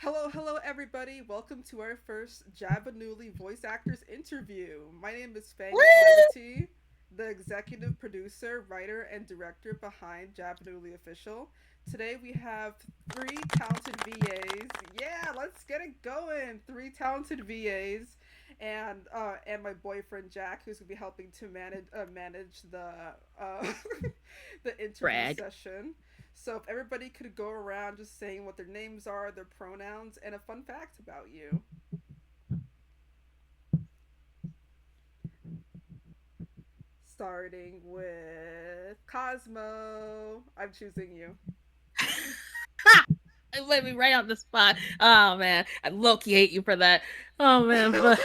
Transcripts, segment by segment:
Hello, everybody. Welcome to our first Jabanoolie voice actors interview. My name is Woo! Fanny Clarity, the executive producer, writer, and director behind Jabanoolie Official. Today we have three talented VAs. Yeah, let's get it going. Three talented VAs, and my boyfriend Jack, who's gonna be helping to manage uh, the interview Brag. session. So if everybody could go around just saying what their names are, their pronouns, and a fun fact about you. Starting with Cosmo. I'm choosing you. Ha! It let me right on the spot. Oh man, I low-key hate you for that. Oh man, but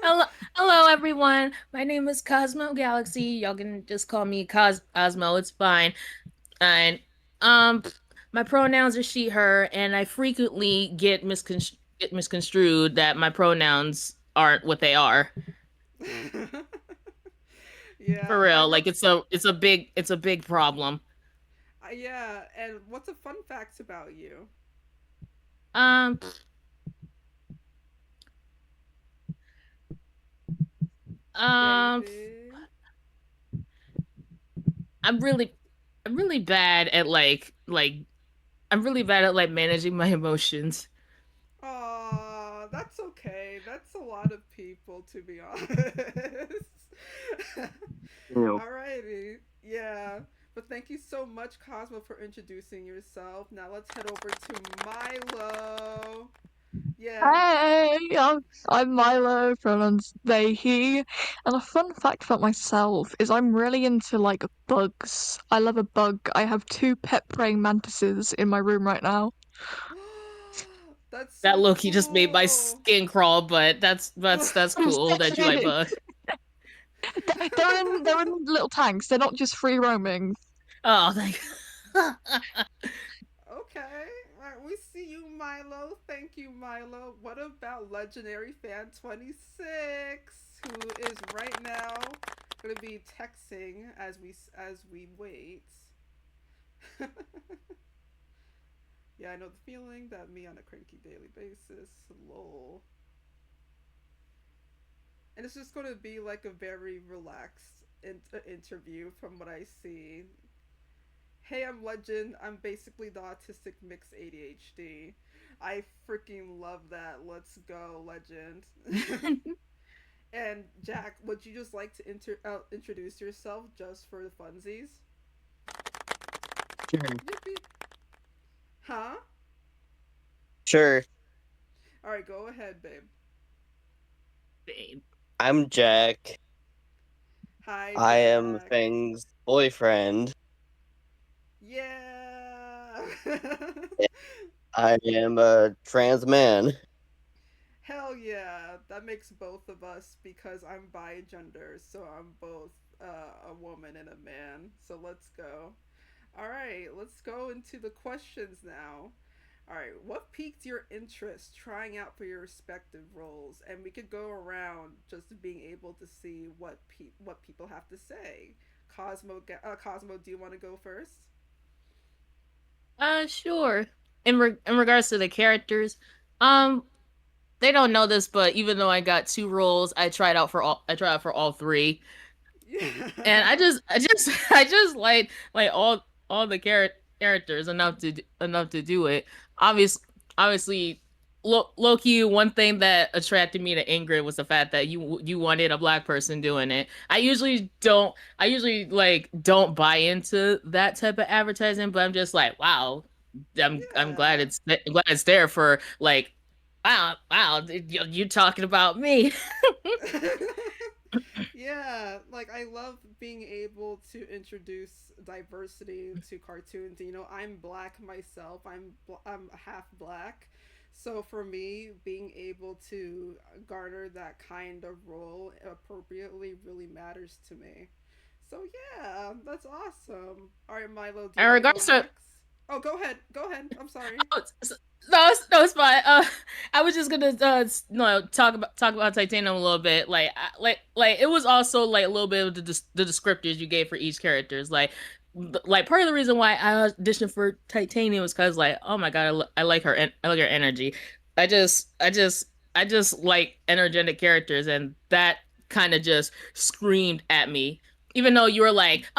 hello, hello everyone. My name is Cosmo Galaxy. Y'all can just call me Cosmo. It's fine. And um, my pronouns are she/her, and I frequently get misconstrued that my pronouns aren't what they are. For Yeah, I real, like wrote. it's a big problem. Yeah, and what's a fun fact about you? Um, um, Anything? I'm really I'm really bad at I'm really bad at like managing my emotions. Aw, that's okay. That's a lot of people, to be honest. Ew. Alrighty. Yeah. But thank you so much, Cosmo, for introducing yourself. Now let's head over to Milo. Yeah. Hey, I'm Milo, pronouns they, he. And a fun fact about myself is I'm really into like bugs. I love a bug. I have two pet praying mantises in my room right now. That's That so Loki just made my cool. skin crawl, but that's cool that you like bugs. They're in little tanks. They're not just free roaming. Oh, thank. Okay. Alright, we see you, Milo. Thank you, Milo. What about legendary fan 26, who is right now going to be texting as we wait? Yeah, I know the feeling that me on a cranky daily basis. Lol. And it's just going to be like a very relaxed interview from what I see. Hey, I'm Legend. I'm basically the autistic mixed ADHD. I freaking love that. Let's go, Legend. And Jack, would you just like to introduce yourself just for the funsies? Sure. Yippee. Huh? Sure. All right, go ahead, babe. Babe. I'm Jack. Hi, I am Jack. Fang's boyfriend. Yeah. I am a trans man. Hell yeah. That makes both of us because I'm bi gender, so I'm both a woman and a man. So let's go. All right, let's go into the questions now. All right, what piqued your interest trying out for your respective roles? And we could go around just being able to see what people have to say. Cosmo, do you want to go first? Sure. In regards to the characters, um, they don't know this, but even though I got two roles, I tried out for all three. Yeah. And I just like all the characters enough to do it. Obvious, obviously, Loki. One thing that attracted me to Ingrid was the fact that you wanted a black person doing it. I usually like don't buy into that type of advertising, but I'm just like, wow. Yeah. I'm glad it's there for like, wow, you talking about me. Yeah, like I love being able to introduce diversity into cartoons. You know, I'm black myself. I'm half black. So for me, being able to garner that kind of role appropriately really matters to me. So yeah, that's awesome. All right, Milo, do you In want to go regards to next? Oh, go ahead. Go ahead. I'm sorry. Oh, no, no, it's fine. I was just gonna no talk about Titanium a little bit. Like, like it was also like a little bit of the descriptors you gave for each characters. Like, like part of the reason why I auditioned for Titanium was because like, oh my god, I like her, I like her energy. I just like energetic characters, and that kind of just screamed at me. Even though you were like,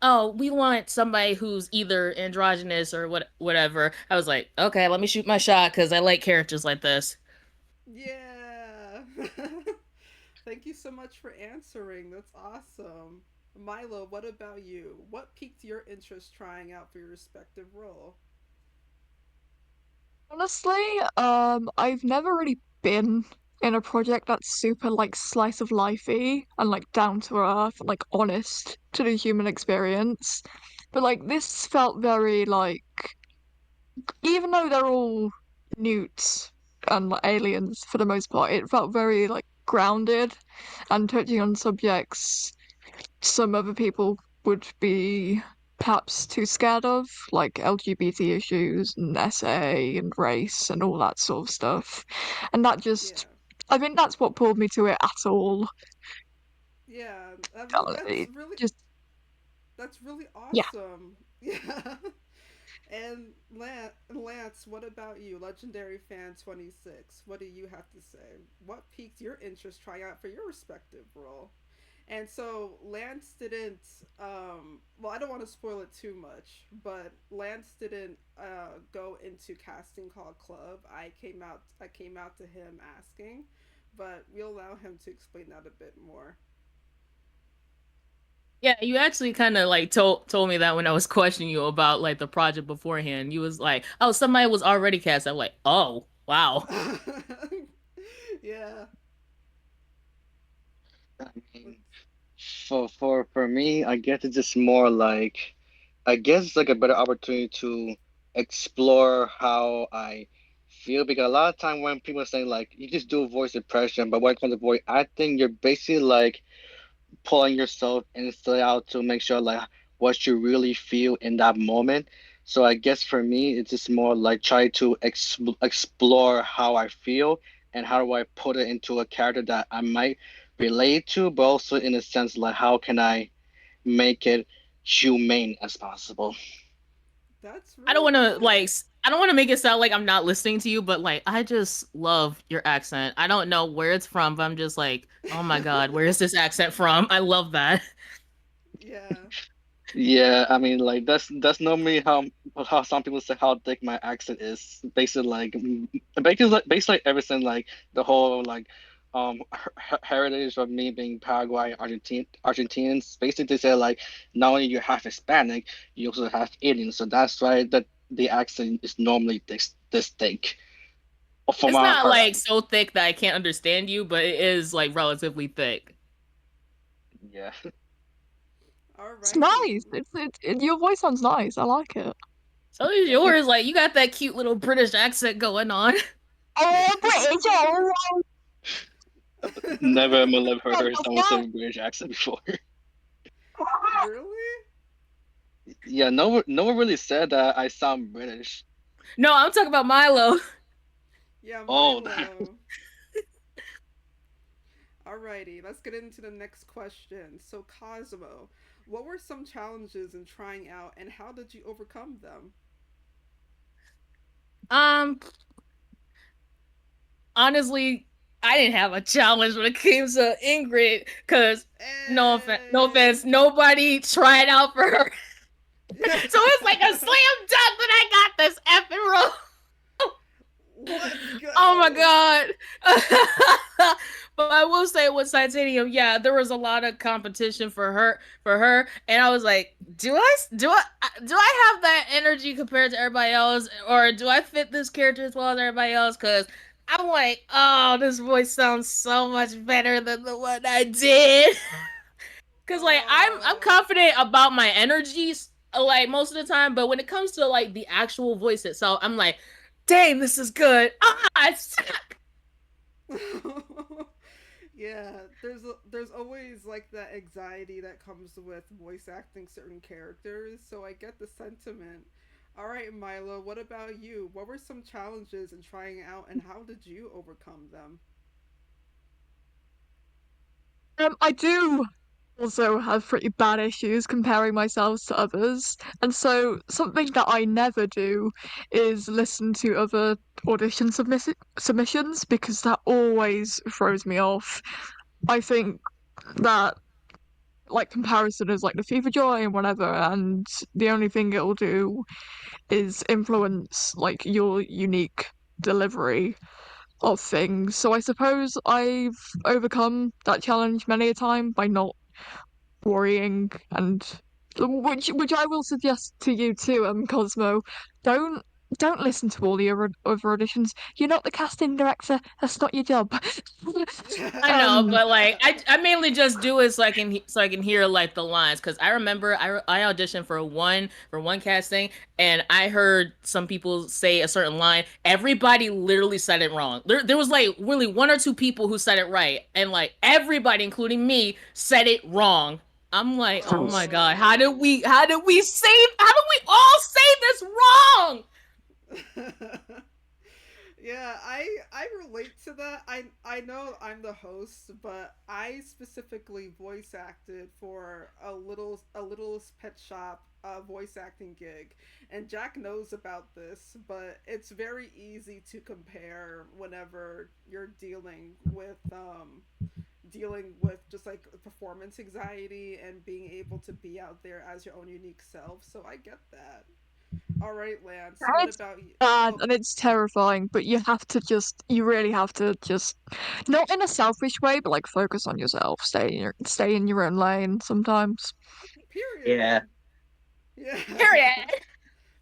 oh, we want somebody who's either androgynous or whatever. I was like, okay, let me shoot my shot because I like characters like this. Yeah. Thank you so much for answering. That's awesome. Milo, what about you? What piqued your interest trying out for your respective role? Honestly, I've never really been in a project that's super like slice of lifey and like down to earth, like honest to the human experience. But like this felt very like, even though they're all newts and like, aliens for the most part, it felt very like grounded and touching on subjects some other people would be perhaps too scared of, like LGBT issues and SA and race and all that sort of stuff. And that just, Yeah. I think that's what pulled me to it at all. Yeah, It just, that's really yeah. awesome. Yeah. And Lance, what about you? Legendary Fan 26. What do you have to say? What piqued your interest trying out for your respective role? And so Lance didn't well, I don't want to spoil it too much, but Lance didn't go into casting call club. I came out to him asking, but we'll allow him to explain that a bit more. Yeah, you actually kind of like told me that when I was questioning you about like the project beforehand. You was like, "Oh, somebody was already cast." I'm like, "Oh, wow." Yeah. I mean, for me, I guess it's just more like I guess it's like a better opportunity to explore how I feel because a lot of time when people are saying like you just do a voice impression, but when it comes to voice acting, you're basically like pulling yourself inside out to make sure like what you really feel in that moment. So I guess for me, it's just more like try to explore how I feel and how do I put it into a character that I might relate to, but also in a sense like how can I make it humane as possible. That's I don't really want to like cool. I don't want to make it sound like I'm not listening to you, but like I just love your accent. I don't know where it's from, but I'm just like, "Oh my god, where is this accent from?" I love that. Yeah. Yeah, I mean, like that's normally how some people say how thick my accent is. Basically, basically ever since like the whole like heritage of me being Paraguay Argentinians. Basically, they say like not only you have Hispanic, you also have Indian. So that's why that the accent is normally this thick, from It's what I've not heard. like so thick that I can't understand you, but it is like relatively thick. Yeah. It's nice. Alrighty. Your voice sounds nice. I like it. So is Thank yours. Like you got that cute little British accent going on. Oh, British, oh, Never in my life heard someone oh, say British accent before. Really? Yeah, no one really said that I sound British. No, I'm talking about Milo. Yeah, Oh, Milo. Alrighty, let's get into the next question. So, Cosmo, what were some challenges in trying out and how did you overcome them? Um, honestly, I didn't have a challenge when it came to Ingrid, because no Hey! offense, nobody tried out for her. So it's like a slam dunk that I got this effing role. Let's Oh my go! god. But I will say with Titanium, yeah, there was a lot of competition for her, and I was like, do I have that energy compared to everybody else, or do I fit this character as well as everybody else? Because I'm like, oh, this voice sounds so much better than the one I did. Because like I'm Oh. confident about my energies like most of the time, but when it comes to like the actual voice itself, I'm like, dang, this is good. Ah, it's Yeah, there's always like that anxiety that comes with voice acting certain characters, so I get the sentiment. All right, Milo, what about you? What were some challenges in trying out and how did you overcome them? I do. also have pretty bad issues comparing myself to others. And so something that I never do is listen to other audition submissions because that always throws me off. I think that like comparison is like the thief of joy and whatever, and the only thing it'll do is influence like your unique delivery of things. So I suppose I've overcome that challenge many a time by not worrying, and which I will suggest to you too, Cosmo. Don't don't listen to all the other auditions. You're not the casting director. That's not your job. I know, um, but like I mainly just do it so I can hear like the lines because I remember I auditioned for one casting and I heard some people say a certain line. Everybody literally said it wrong. There was like really one or two people who said it right, and like everybody, including me, said it wrong. I'm like, oh my god, Oh. how did we all say this wrong? Yeah, I relate to that. I know I'm the host, but I specifically voice acted for a littlest pet shop voice acting gig, and Jack knows about this. But it's very easy to compare whenever you're dealing with just like performance anxiety and being able to be out there as your own unique self. So I get that. All right, Lance. What it's about you? bad Oh, and it's terrifying, but you really have to just, not in a selfish way, but like focus on yourself. Stay in your own lane sometimes. Yeah. period. Yeah. Period.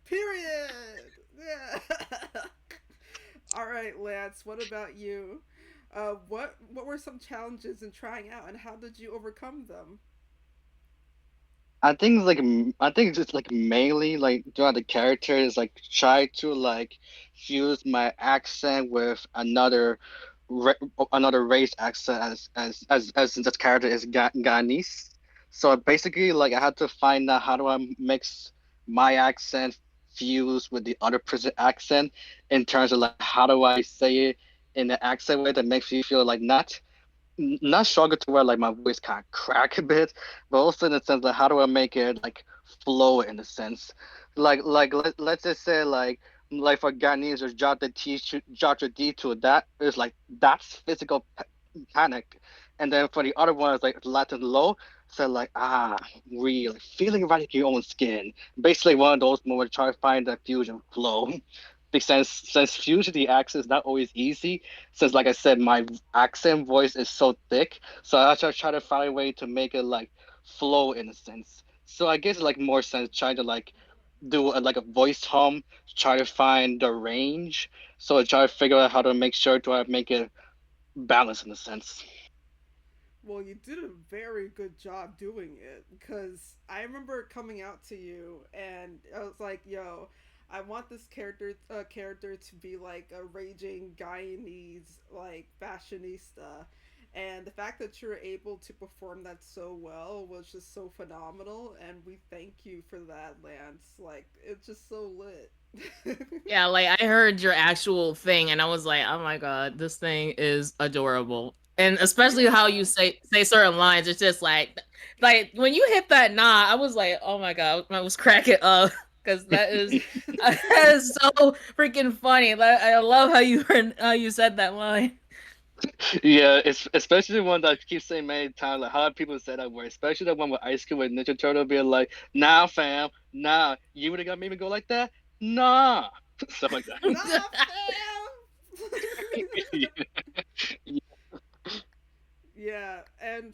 Period. Yeah. All right, Lance. What about you? What were some challenges in trying out, and how did you overcome them? I think it's just like mainly like throughout the characters like try to like fuse my accent with ra another race accent as this character is Ghanese. So basically like I had to find out how do I mix my accent fuse with the other person accent in terms of like how do I say it in an accent way that makes you feel like not stronger to where like my voice kind of crack a bit, but also in the sense like how do I make it like flow in a sense, let's just say like for Ghanese or Jata D to that is like that's physical panic, and then for the other one it's like Latin low, so like really feeling right in your own skin, basically one of those moments try to find that fusion flow. Because since fusion the accent is not always easy, since like I said, my accent voice is so thick, so I try to find a way to make it like flow in a sense. So I guess like more sense trying to like do like a voice hum, try to find the range. So I try to figure out how to make sure to make it balance in a sense. Well, you did a very good job doing it because I remember coming out to you and I was like, "Yo, I want this character to be like a raging Guyanese like fashionista." And the fact that you're able to perform that so well was just so phenomenal, and we thank you for that, Lance. Like, it's just so lit. Yeah, like I heard your actual thing and I was like, "Oh my god, this thing is adorable." And especially how you Yeah. say certain lines, it's just like when you hit that nah, I was like, "Oh my god," I was cracking up because that is so freaking funny. I love how you said that line. Yeah, it's especially the one that I keep saying many times, like how people say that word, especially the one with Ice Cube with Ninja Turtle being like, nah fam, nah, you would have got me to go like that? Nah. Stuff like that. Nah, fam. Yeah, and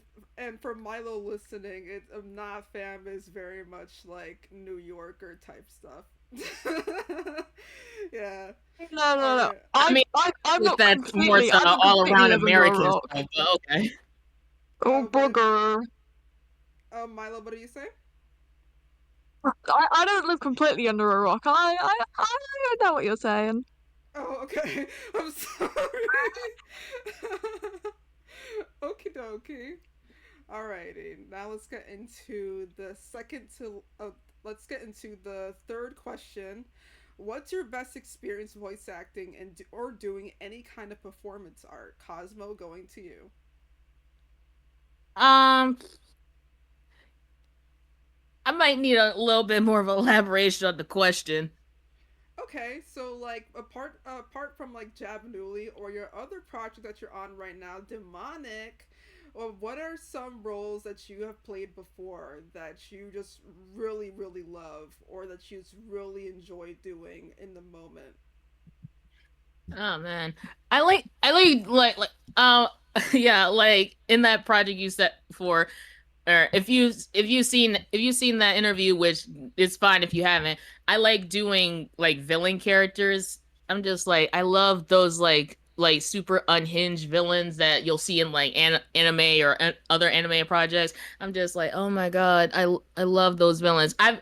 for Milo listening, it not fam is very much like New Yorker type stuff. Yeah. No, All no, no. right. I mean, that's more so I don't all completely around live under a American rock. stuff, but okay. Oh, What did booger. Milo? What do you say? I don't live completely under a rock. I know what you're saying. Oh, okay. I'm sorry. Okie dokie. Alrighty. Now let's get into the third question. What's your best experience voice acting or doing any kind of performance art? Cosmo, going to you. Um, I might need a little bit more of elaboration on the question. Okay, so like apart from like Jabanoolie or your other project that you're on right now, Demonic, or what are some roles that you have played before that you just really love or that you just really enjoy doing in the moment? Oh man, I like yeah, like in that project you said before, or if you've seen that interview, which is fine if you haven't. I like doing like villain characters. I'm just like I love those like super unhinged villains that you'll see in like anime or other anime projects. I'm just like, oh my god, I love those villains. I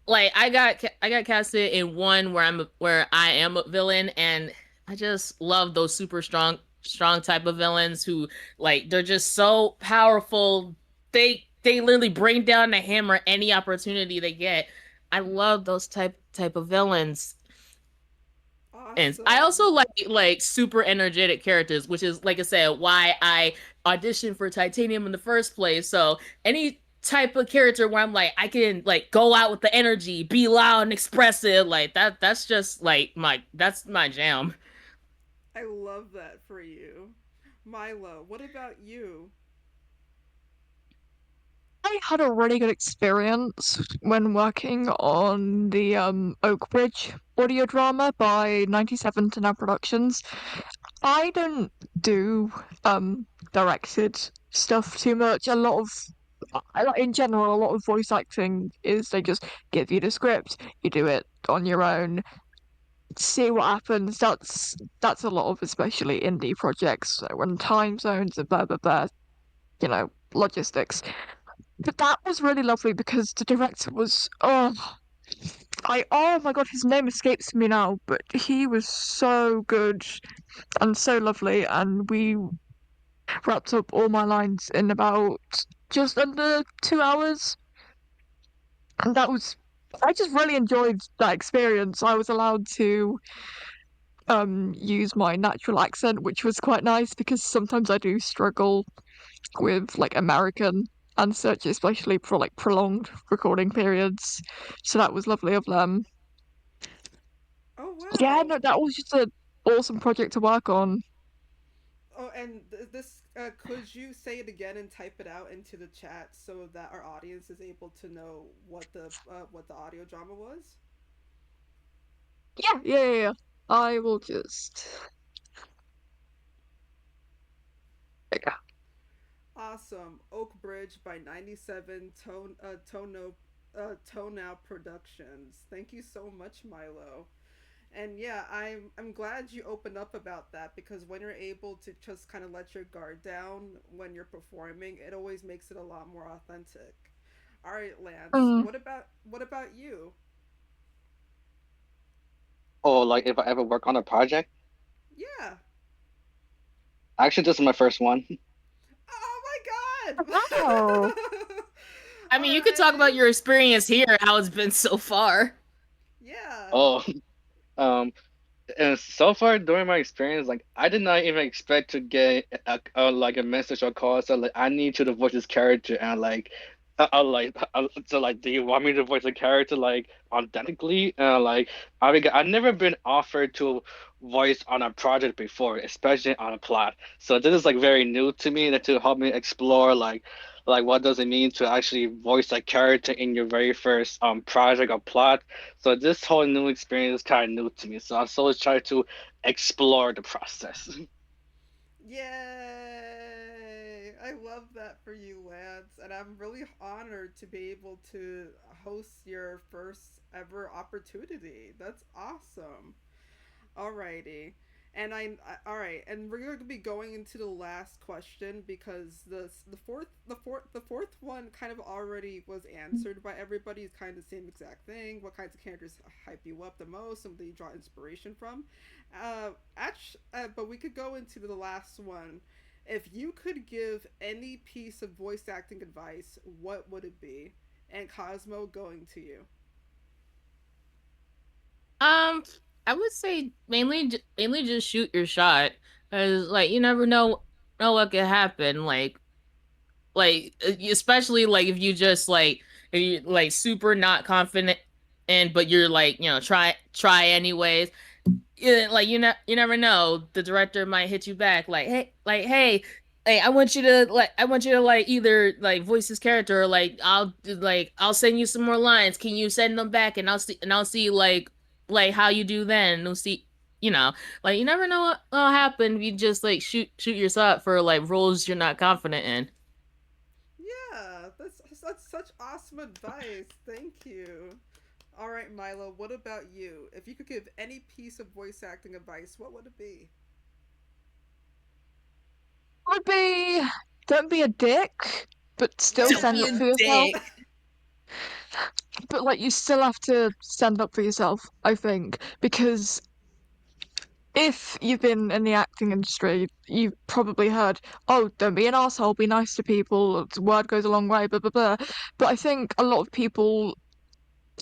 got casted in one where I am a villain, and I just love those super strong type of villains who like they're just so powerful. They literally bring down the hammer any opportunity they get. I love those type of villains. And I also Awesome. like super energetic characters, which is like I said, why I auditioned for Titanium in the first place. So any type of character where I'm like I can like go out with the energy, be loud and expressive, like that's just like that's my jam. I love that for you. Milo, what about you? I had a really good experience when working on the Oak Bridge audio drama by 97 to Now Productions. I don't do directed stuff too much. A lot of like in general, a lot of voice acting is they just give you the script, you do it on your own, see what happens. That's a lot of especially indie projects. So when time zones and blah blah blah, logistics. But that was really lovely because the director was oh my god, his name escapes me now, but he was so good and so lovely, and we wrapped up all my lines in about just under 2 hours, and that was. I just really enjoyed that experience. I was allowed to use my natural accent, which was quite nice because sometimes I do struggle with like American and such, especially for like prolonged recording periods. So that was lovely of them. Oh Yeah, wow. no, that was just an awesome project to work on. Oh, and this could you say it again and type it out into the chat so that our audience is able to know what the audio drama was? Yeah. I will just. Yeah. Awesome. Oak Bridge by 97 Toneout Productions. Thank you so much, Milo. And yeah, I'm glad you opened up about that because when you're able to just kind of let your guard down when you're performing, it always makes it a lot more authentic. All right, Lance. Mm. What about you? Or like if I ever work on a project. Yeah. Actually, this is my first one. Oh my god. Wow. I All mean, you could talk about right. your experience here, how it's been so far. Yeah. Oh, um, and so far during my experience, like I did not even expect to get like a message or call. So like I need you to voice this character, and like so like, do you want me to voice a character like authentically? Like I've never been offered to voice on a project before, especially on a plot. So this is like very new to me, that to help me explore like what does it mean to actually voice a character in your very first project or plot. So this whole new experience is kind of new to me. So I'm still trying to explore the process. Yay! I love that for you, Lance, and I'm really honored to be able to host your first ever opportunity. That's awesome. Alrighty. All right, and we're going to be going into the last question because the fourth one kind of already was answered by everybody. It's kind of the same exact thing. What kinds of characters hype you up the most? Something you draw inspiration from. But we could go into the last one. If you could give any piece of voice acting advice, what would it be? And Cosmo, going to you. Um, I would say mainly just shoot your shot, cause like you never know what could happen. Like especially like if you just like you're like super not confident, and but you're like, try anyways. Yeah, like you never know. The director might hit you back like, hey, I want you to like either like voice this character, or I'll send you some more lines. Can you send them back, and I'll see like how you do then. And we'll see, you know, like you never know what'll happen if you just like shoot your shot for like roles you're not confident in. Yeah, that's such awesome advice. Thank you. All right, Milo, what about you? If you could give any piece of voice acting advice, what would it be? Would be don't be a dick, but still Don't stand be up a Yeah. for yourself. dick. But like you still have to stand up for yourself, I think, because if you've been in the acting industry, you've probably heard, "Oh, don't be an asshole, be nice to people. The word goes a long way." Blah blah blah. But I think a lot of people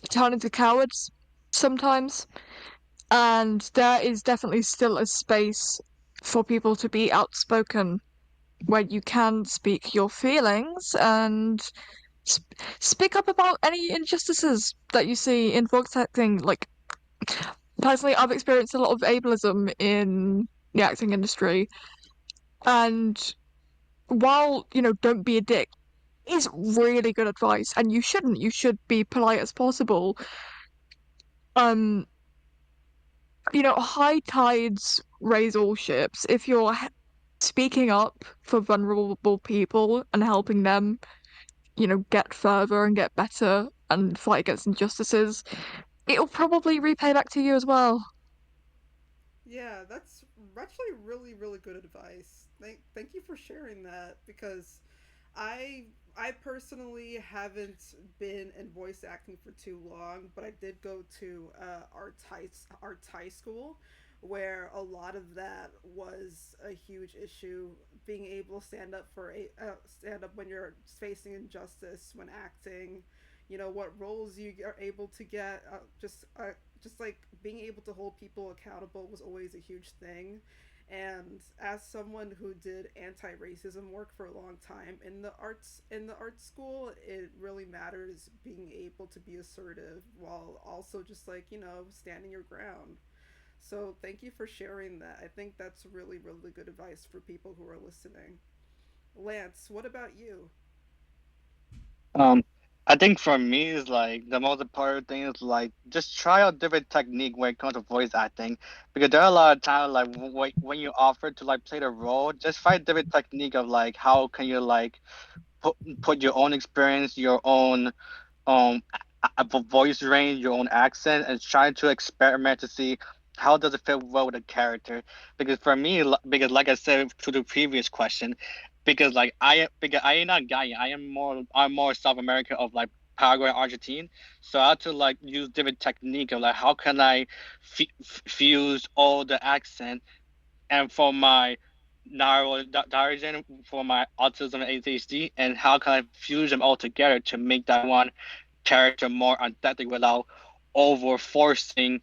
turn into cowards sometimes, and there is definitely still a space for people to be outspoken where you can speak your feelings and speak up about any injustices that you see in voice acting. Like, personally, I've experienced a lot of ableism in the acting industry, and while, don't be a dick is really good advice, and you shouldn't. You should be polite as possible. Um, high tides raise all ships. If you're speaking up for vulnerable people and helping them, get further and get better and fight against injustices, it'll probably repay back to you as well. Yeah, that's actually really, really good advice. Thank you for sharing that because I I personally haven't been in voice acting for too long, but I did go to arts high school, where a lot of that was a huge issue. Being able to stand up when you're facing injustice when acting, what roles you are able to get. Just like being able to hold people accountable was always a huge thing. And as someone who did anti-racism work for a long time in the art school, it really matters being able to be assertive while also just like, standing your ground. So thank you for sharing that. I think that's really, really good advice for people who are listening. Lance, what about you? Um, I think for me is like the most important thing is like just try out different technique when it comes to voice acting, because there are a lot of times like when you offer to like play the role, just find different technique of like how can you like put your own experience, your own voice range, your own accent, and try to experiment to see how does it fit well with the character. Because for me, because like I said to the previous question, because I am not Guy, I'm more South America of like Paraguay, Argentine. So I had to like use different technique of like how can I fuse all the accent, and for my neurodivergent, for my autism and ADHD, and how can I fuse them all together to make that one character more authentic without over forcing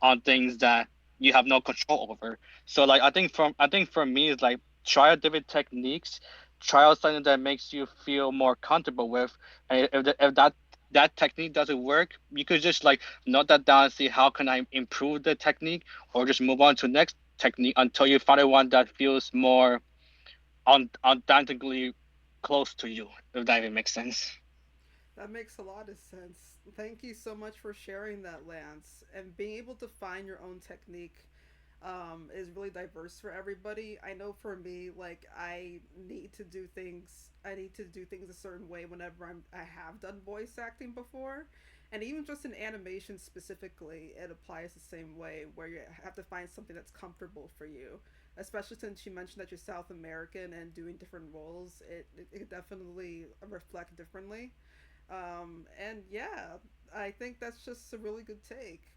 on things that you have no control over. So like I think for me it's like try out different techniques, try out something that makes you feel more comfortable with, and if that technique doesn't work, you could just like note that down and see how can I improve the technique, or just move on to next technique until you find a one that feels more authentically close to you, if that even makes sense. That makes a lot of sense. Thank you so much for sharing that, Lance. And being able to find your own technique is really diverse for everybody. I know for me, like I need to do things a certain way whenever I have done voice acting before, and even just in animation specifically, it applies the same way where you have to find something that's comfortable for you. Especially since you mentioned that you're South American and doing different roles, it definitely reflect differently. And yeah, I think that's just a really good take.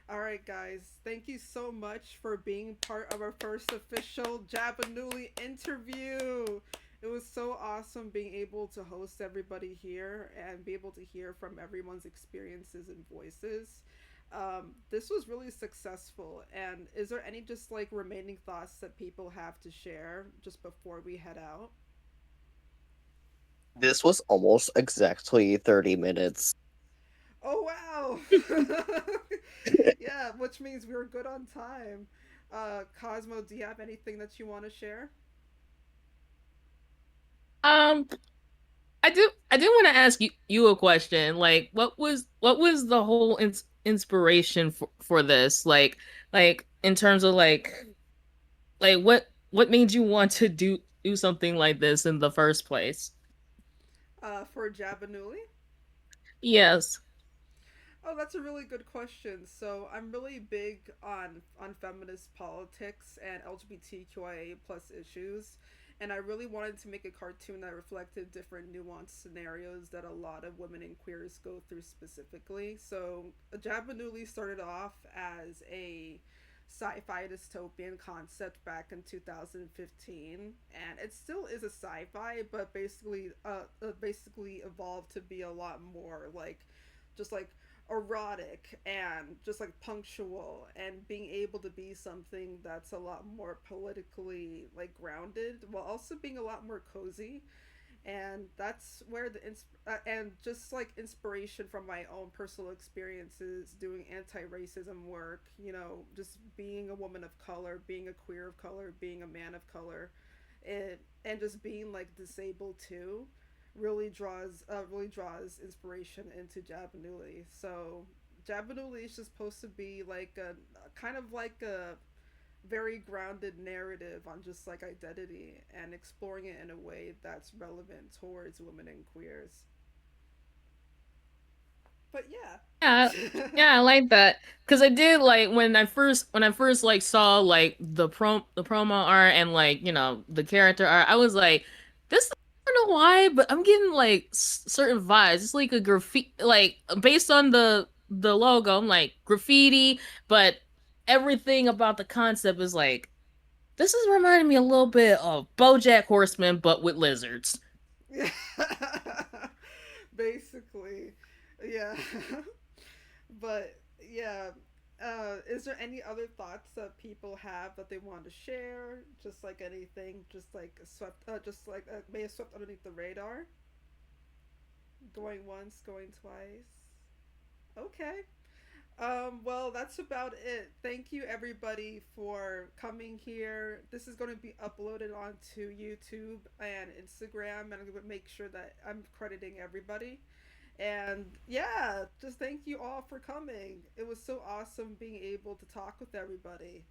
All right, guys, thank you so much for being part of our first official Jabanoolie interview. It was so awesome being able to host everybody here and be able to hear from everyone's experiences and voices. This was really successful. And is there any just like remaining thoughts that people have to share just before we head out? This was almost exactly 30 minutes. Oh wow. Yeah, which means we were good on time. Cosmo, do you have anything that you want to share? Um, I do want to ask you a question. Like, what was the whole inspiration for this? Like in terms of like what made you want to do something like this in the first place? For Jabanoolie? Yes. Oh, that's a really good question. So I'm really big on feminist politics and LGBTQIA plus issues, and I really wanted to make a cartoon that reflected different nuanced scenarios that a lot of women and queers go through specifically. So Jabanoolie started off as a sci-fi dystopian concept back in 2015, and it still is a sci-fi, but basically evolved to be a lot more like just like erotic and just like punctual and being able to be something that's a lot more politically like grounded while also being a lot more cozy. And that's where and just like inspiration from my own personal experiences doing anti-racism work, just being a woman of color, being a queer of color, being a man of color, and just being like disabled too, really draws inspiration into Jabanoolie. So Jabanoolie is just supposed to be like a kind of like a very grounded narrative on just like identity and exploring it in a way that's relevant towards women and queers. But Yeah, yeah. yeah, I like that because I did like when I first like saw like the promo art and like the character art. I was like, this I don't know why, but I'm getting like certain vibes. It's like a graffiti, like based on the logo. I'm like graffiti, but everything about the concept is like this is reminding me a little bit of BoJack Horseman, but with lizards. Yeah. Basically. Yeah. But yeah, is there any other thoughts that people have that they want to share? Just like anything, just like may have swept underneath the radar. Going once, going twice. Okay. Well, that's about it. Thank you, everybody, for coming here. This is going to be uploaded onto YouTube and Instagram, and I'm going to make sure that I'm crediting everybody. And yeah, just thank you all for coming. It was so awesome being able to talk with everybody.